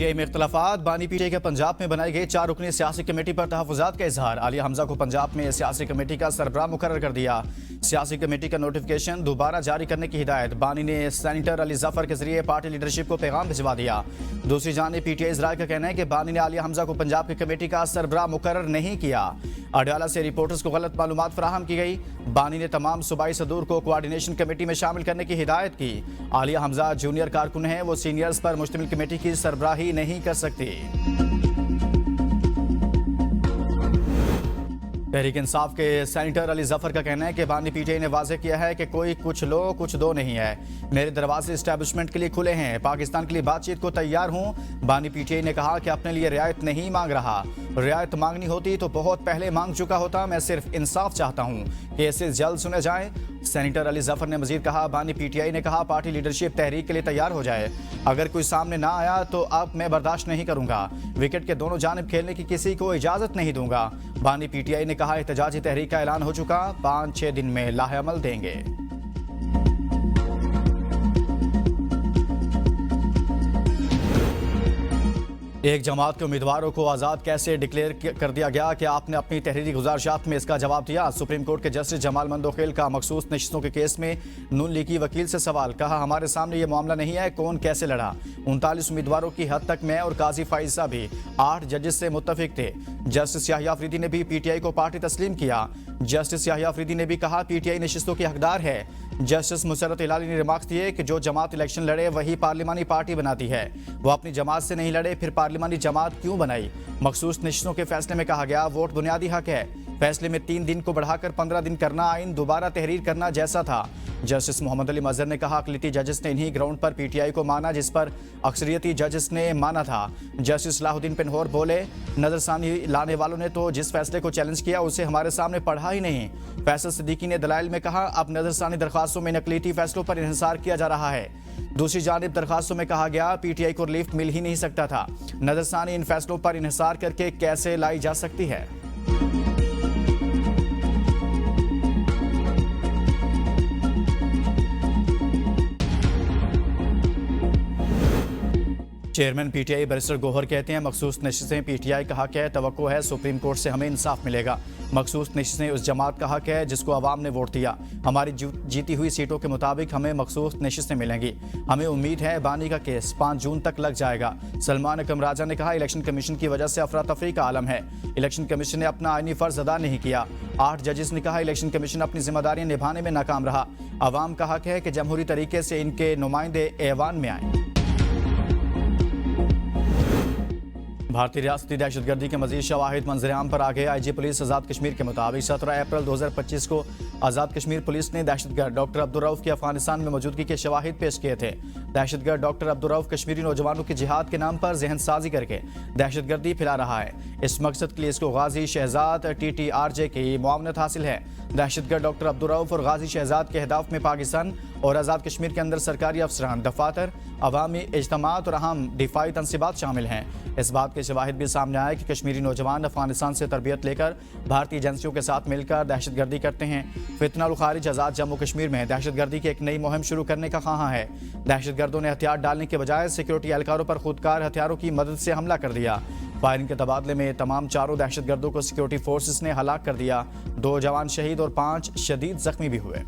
PTI में इख्तलाफात। बानी PTI के पंजाब में बनाई गई 4 रुकनी सियासी कमेटी पर तहफ़्फ़ुज़ात का इजहार। आलिया हमजा को पंजाब में सियासी कमेटी का सरबराह मुकर्रर कर दिया। सियासी कमेटी का नोटिफिकेशन दोबारा जारी करने की हिदायत। बानी ने सेनेटर अली जफर के जरिए पार्टी लीडरशिप को पैगाम भिजवा दिया। दूसरी जानिब पीटीआई इजराइल का कहना है कि बानी ने आलिया हमजा को पंजाब की कमेटी का सरबराह मुकर्रर नहीं किया। अडयाला से रिपोर्टर्स को गलत मालूमात फराहम की गई। बानी ने तमाम सूबाई सदूर को कोआर्डिनेशन कमेटी में शामिल करने की हिदायत की। आलिया हमजा जूनियर कारकुन है, वो सीनियर्स पर मुश्तमिल कमेटी की सरबराही नहीं कर सकती। तहरीक इंसाफ के सेनेटर अली जफर का कहना है कि बानी पीटीआई ने वाज़ेह किया है कि कोई कुछ लो कुछ दो नहीं है। मेरे दरवाजे इस्टेब्लिशमेंट के लिए खुले हैं, पाकिस्तान के लिए बातचीत को तैयार हूँ। बानी पीटीआई ने कहा कि अपने लिए रियायत नहीं मांग रहा, रियायत मांगनी होती तो बहुत पहले मांग चुका होता। मैं सिर्फ इंसाफ चाहता हूँ, केसेस जल्द सुने जाएं। सेनेटर अली जफर ने मजीद कहा, बानी पीटीआई ने कहा पार्टी लीडरशिप तहरीक के लिए तैयार हो जाए। अगर कोई सामने ना आया तो अब मैं बर्दाश्त नहीं करूंगा। विकेट के दोनों जानिब खेलने की किसी को इजाजत नहीं दूंगा। बानी पीटीआई ने कहा एहतजाजी तहरीक का ऐलान हो चुका, 5-6 दिन में लाहेअमल देंगे। एक जमात के उम्मीदवारों को आज़ाद कैसे डिक्लेयर कर दिया गया कि आपने अपनी तहरीरी गुजारिशात में इसका जवाब दिया। सुप्रीम कोर्ट के जस्टिस जमाल मंदोखेल का मखसूस नशिस्तों के केस में नून लीग की वकील से सवाल। कहा, हमारे सामने ये मामला नहीं है कौन कैसे लड़ा। 39 उम्मीदवारों की हद तक मैं और काजी फाइजा भी 8 जजेस से मुत्तफिक थे। जस्टिस याहिया अफरीदी ने भी पीटीआई को पार्टी तस्लीम किया। जस्टिस याहिया अफरीदी ने भी कहा पीटीआई नशिस्तों की हकदार है। जस्टिस मुसर्रत इलाली ने रिमार्क्स दिए कि जो जमात इलेक्शन लड़े वही पार्लिमानी पार्टी बनाती है, वो अपनी जमात से नहीं लड़े, फिर पार्लिमानी जमात क्यों बनाई। मखसूस नशिस्तों के फैसले में कहा गया वोट बुनियादी हक है। फैसले में 3 दिन को बढ़ाकर 15 दिन करना आइन दोबारा तहरीर करना जैसा था। जस्टिस मोहम्मद अली मजहर ने कहा अक़लियती जजेस ने इन्हीं ग्राउंड पर पीटीआई को माना जिस पर अक्सरियती जजेस ने माना था। जस्टिस सलाहुद्दीन पेनहोर बोले, नजरसानी लाने वालों ने तो जिस फैसले को चैलेंज किया उसे हमारे सामने पढ़ा ही नहीं। फैसल सिद्दीकी ने दलाइल में कहा अब नजरसानी दरख्वास्तों में अक़लियती फैसलों पर इन्हिसार किया जा रहा है। दूसरी जानिब दरख्वास्तों में कहा गया पीटीआई को रिलीफ मिल ही नहीं सकता था। नजरसानी इन फैसलों पर इन्हिसार करके कैसे लाई जा सकती है। चेयरमैन पीटीआई बैरिस्टर गौहर कहते हैं मखसूस नशिस्तें पीटीआई का हक है, तवक्को है सुप्रीम कोर्ट से हमें इंसाफ मिलेगा। मखसूस नशिस्तें उस जमात का हक है जिसको अवाम ने वोट दिया। हमारी जीती हुई सीटों के मुताबिक हमें मखसूस नशिस्तें मिलेंगी। हमें उम्मीद है बानी का केस 5 जून तक लग जाएगा। सलमान अकरम राजा ने कहा इलेक्शन कमीशन की वजह से अफरा तफरी का आलम है। इलेक्शन कमीशन ने अपना आईनी फर्ज अदा नहीं किया। 8 जजेस ने कहा इलेक्शन कमीशन अपनी जिम्मेदारियां निभाने में नाकाम रहा। अवाम का हक है कि जमहूरी तरीके से इनके नुमाइंदे ऐवान में आए। भारतीय रियासती दहशतगर्दी के मजीद शवाहिद मंजर-ए-आम पर आ गए। आईजी पुलिस आज़ाद कश्मीर के मुताबिक 17 अप्रैल 2025 को आज़ाद कश्मीर पुलिस ने दहशतगर्द डॉक्टर अब्दुल रऊफ की अफगानिस्तान में मौजूदगी के शवाहिद पेश किए थे। दहशतगर्द डॉक्टर अब्दुल रऊफ कश्मीरी नौजवानों की जिहाद के नाम पर जहन साजी करके दहशतगर्दी फैला रहा है। इस मकसद के लिए इसको गाजी शहजाद TTRJ की मुआवनत हासिल है। दहशतगर्द डॉक्टर अब्दुल रऊफ और गाजी शहजाद के अहदाफ में पाकिस्तान और आज़ाद कश्मीर के अंदर सरकारी अफसरान, दफातर, अवामी इज्तमात और अहम दिफाई तनसीबात शामिल हैं। इस बात के शवाहिद भी सामने आए कि कश्मीरी नौजवान अफगानिस्तान से तरबियत लेकर भारतीय एजेंसियों के साथ मिलकर दहशतगर्दी करते हैं। फितना उल खारिज आज़ाद जम्मू कश्मीर में दहशतगर्दी की एक नई मुहिम शुरू करने का ख्वाहां है। दहशतगर्दों ने हथियार डालने के बजाय सिक्योरिटी एहलकारों पर खुदकार हथियारों की मदद से हमला कर दिया। फायरिंग के तबादले में तमाम 4 दहशतगर्दों को सिक्योरिटी फोर्सेस ने हलाक कर दिया। 2 जवान शहीद और 5 शदीद जख्मी भी हुए।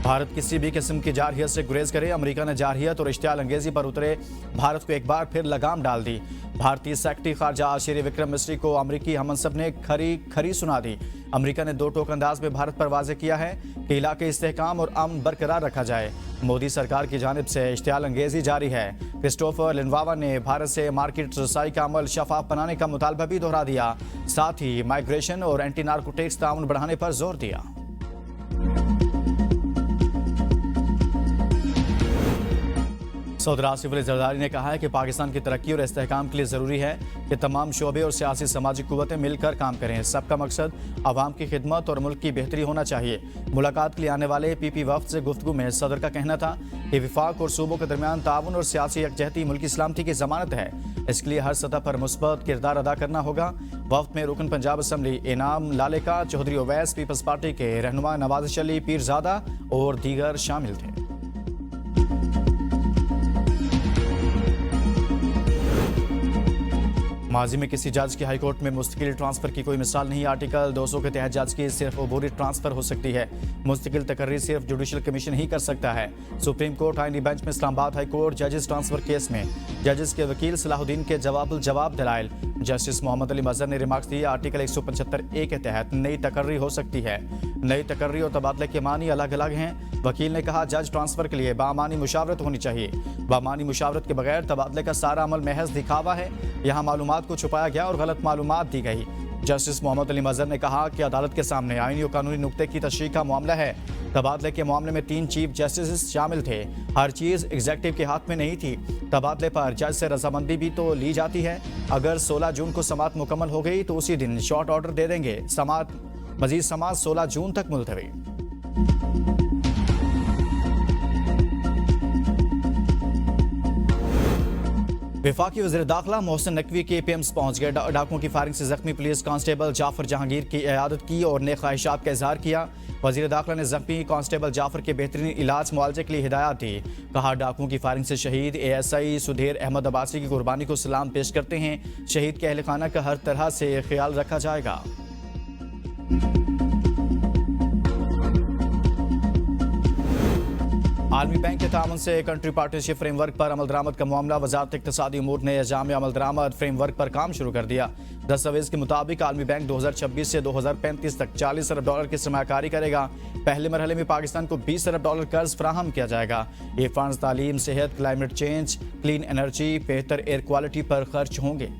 भारत किसी भी किस्म की जारहियत से गुरेज करे। अमेरिका ने जारहियत और इश्तियाल अंगेजी पर उतरे भारत को एक बार फिर लगाम डाल दी। भारतीय सेक्रेटरी खारजा श्री विक्रम मिस्री को अमेरिकी हमनसब ने खरी सुना दी। अमेरिका ने 2 टोक अंदाज में भारत पर वाज़ेह किया है कि इलाके इस्तेहकाम और अमन बरकरार रखा जाए। मोदी सरकार की जानिब से इश्तियाल अंगेजी जारी है। क्रिस्टोफर लिनवावा ने भारत से मार्केट रसाई का अमल शफाफ बनाने का मुतालबा भी दोहरा दिया। साथ ही माइग्रेशन और एंटी नार्कोटिक्स ताउन बढ़ाने पर जोर दिया। सऊदी आसिफ अली जरदारी ने कहा है कि पाकिस्तान की तरक्की और इस्तेहकाम के लिए ज़रूरी है कि तमाम शोबे और सियासी समाजी कुव्वतें मिलकर काम करें। सबका मकसद आवाम की खिदमत और मुल्क की बेहतरी होना चाहिए। मुलाकात के लिए आने वाले PP वफ्द से गुफ्तगू में सदर का कहना था कि विफाक और सूबों के दरमियान ताउन और सियासी यकजहती मुल्की सलामती की जमानत है। इसके लिए हर सतह पर मुस्बत किरदार अदा करना होगा। वफ्द में रुकन पंजाब असम्बली इनाम लालेका, चौधरी ओवैस, पीपल्स पार्टी के रहनुमा नवाज अली पीरजादा और दीगर शामिल थे। माजी में किसी जज की हाईकोर्ट में मुस्तकिल ट्रांसफर की कोई मिसाल नहीं। आर्टिकल 200 के तहत जज की सिर्फ अबूरी ट्रांसफर हो सकती है। मुस्तकिल तकर्री सिर्फ जुडिशल कमीशन ही कर सकता है। सुप्रीम कोर्ट आईनी बेंच में इस्लामाबाद हाई कोर्ट जजेस ट्रांसफर केस में जजेस के वकील सलाहुद्दीन के जवाब दलाइल। जस्टिस मोहम्मद अली मजहर ने रिमार्क्स दिए, आर्टिकल 175A के तहत नई तकर्री हो सकती है। नई तकर्री और तबादले के मानी अलग अलग हैं। वकील ने कहा, जज ट्रांसफर के लिए बामानी मुशावरत होनी चाहिए। बामानी मुशावरत के बगैर तबादले का सारा अमल महज दिखावा है। यहाँ मालूमात को छुपाया गया और गलत मालूमात दी गई। जस्टिस मोहम्मद अली मजहर ने कहा कि अदालत के सामने आईनी और कानूनी नुक्ते की तशरीह का मामला है। तबादले के मामले में 3 चीफ जस्टिस शामिल थे। हर चीज़ एग्जीक्यूटिव के हाथ में नहीं थी। तबादले पर जज से रजामंदी भी तो ली जाती है। अगर 16 जून को समाअत मुकम्मल हो गई तो उसी दिन शॉर्ट ऑर्डर दे देंगे। मजीद समाअत 16 जून तक मुलतवी। वफाकी वज़ीर दाखिला मोहसिन नकवी के PMs पहुंच गए। डाकुओं की फायरिंग से जख्मी पुलिस कांस्टेबल जाफर जहांगीर की इयादत की और नेक ख्वाहिशात का इजहार किया। वज़ीर दाखिला ने जख्मी कांस्टेबल जाफर के बेहतरीन इलाज मुआवजे के लिए हिदायत दी। कहा, डाकुओं की फायरिंग से शहीद ASI सुधीर अहमद अब्बासी की कुर्बानी को सलाम पेश करते हैं। शहीद के अहल खाना का हर तरह से ख्याल रखा जाएगा। आलमी बैंक के ताउन से कंट्री पार्टनरशिप फ्रेमवर्क पर अमल दरामद का मामला। वजारत इक़्तिसादी उमूर ने जामे अमल दरामद फ्रेमवर्क पर काम शुरू कर दिया। दस्तावेज के मुताबिक आलमी बैंक 2026 से 2035 तक $40 अरब की सरमायाकारी करेगा। पहले मरहले में पाकिस्तान को $20 अरब कर्ज फराहम किया जाएगा। ये फंड्स तालीम, सेहत, क्लाइमेट चेंज, क्लीन एनर्जी, बेहतर एयर क्वालिटी पर खर्च होंगे।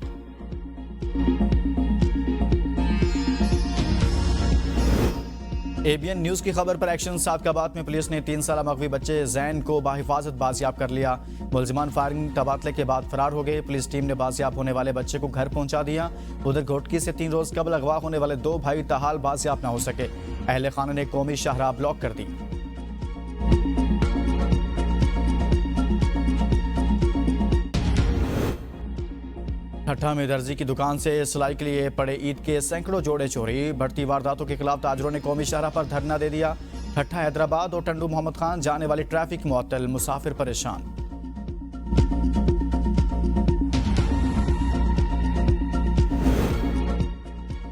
ABN न्यूज़ की खबर पर एक्शन। सादकाबाद में पुलिस ने 3 साला मगवी बच्चे जैन को बाहिफाजत बाजियाब कर लिया। मुलजिमान फायरिंग तबादले के बाद फरार हो गए। पुलिस टीम ने बाजियाब होने वाले बच्चे को घर पहुंचा दिया। उधर घोटकी से 3 रोज कबल अगवा होने वाले 2 भाई ताहाल बाजियाब न हो सके। अहले खाना ने कौमी शाहराह ब्लॉक कर दी। ठट्ठा में दर्जी की दुकान से सिलाई के लिए पड़े ईद के सैकड़ों जोड़े चोरी। बढ़ती वारदातों के खिलाफ ताजरों ने कौमी शाहराह पर धरना दे दिया। ठट्ठा हैदराबाद और टंडू मोहम्मद खान जाने वाली ट्रैफिक मुअत्तल, मुसाफिर परेशान।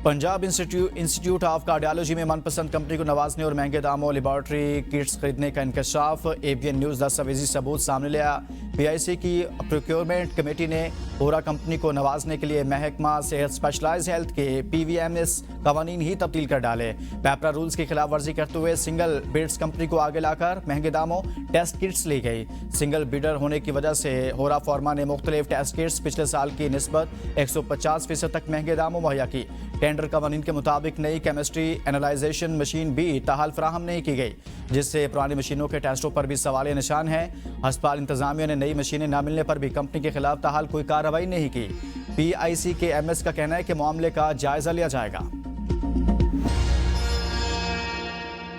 पंजाब इंस्टीट्यूट ऑफ कार्डियोलॉजी में मनपसंद कंपनी को नवाजने और महंगे दामों लेबॉर्ट्री किट्स खरीदने का इंकशाफ। ABN न्यूज़ दस्तावेजी सबूत सामने लिया। PIC की प्रोक्योरमेंट कमेटी ने पूरा कंपनी को नवाजने के लिए महकमा सेहत स्पेशलाइज हेल्थ के PVMS कवानीन ही तब्दील कर डाले। पैपरा रूल्स की खिलाफ वर्जी करते हुए सिंगल बिड्स कंपनी को आगे लाकर महंगे दामों टेस्ट किट्स ली गई। सिंगल बिडर होने की वजह से होरा फार्मा ने मुख्तलिफ टेस्ट किट्स पिछले साल की निस्बत 150% तक महंगे दामों मुहैया की। टेंडर कवानीन के मुताबिक नई केमिस्ट्री एनालाइजेशन मशीन भी ताहाल फराहम नहीं की गई, जिससे पुरानी मशीनों के टेस्टों पर भी सवालिया निशान है। अस्पताल इंतजामिया ने नई मशीनें न मिलने पर भी कंपनी के खिलाफ ताहाल कोई कार्रवाई नहीं की। PIC के MS का कहना है कि मामले का जायजा लिया जाएगा।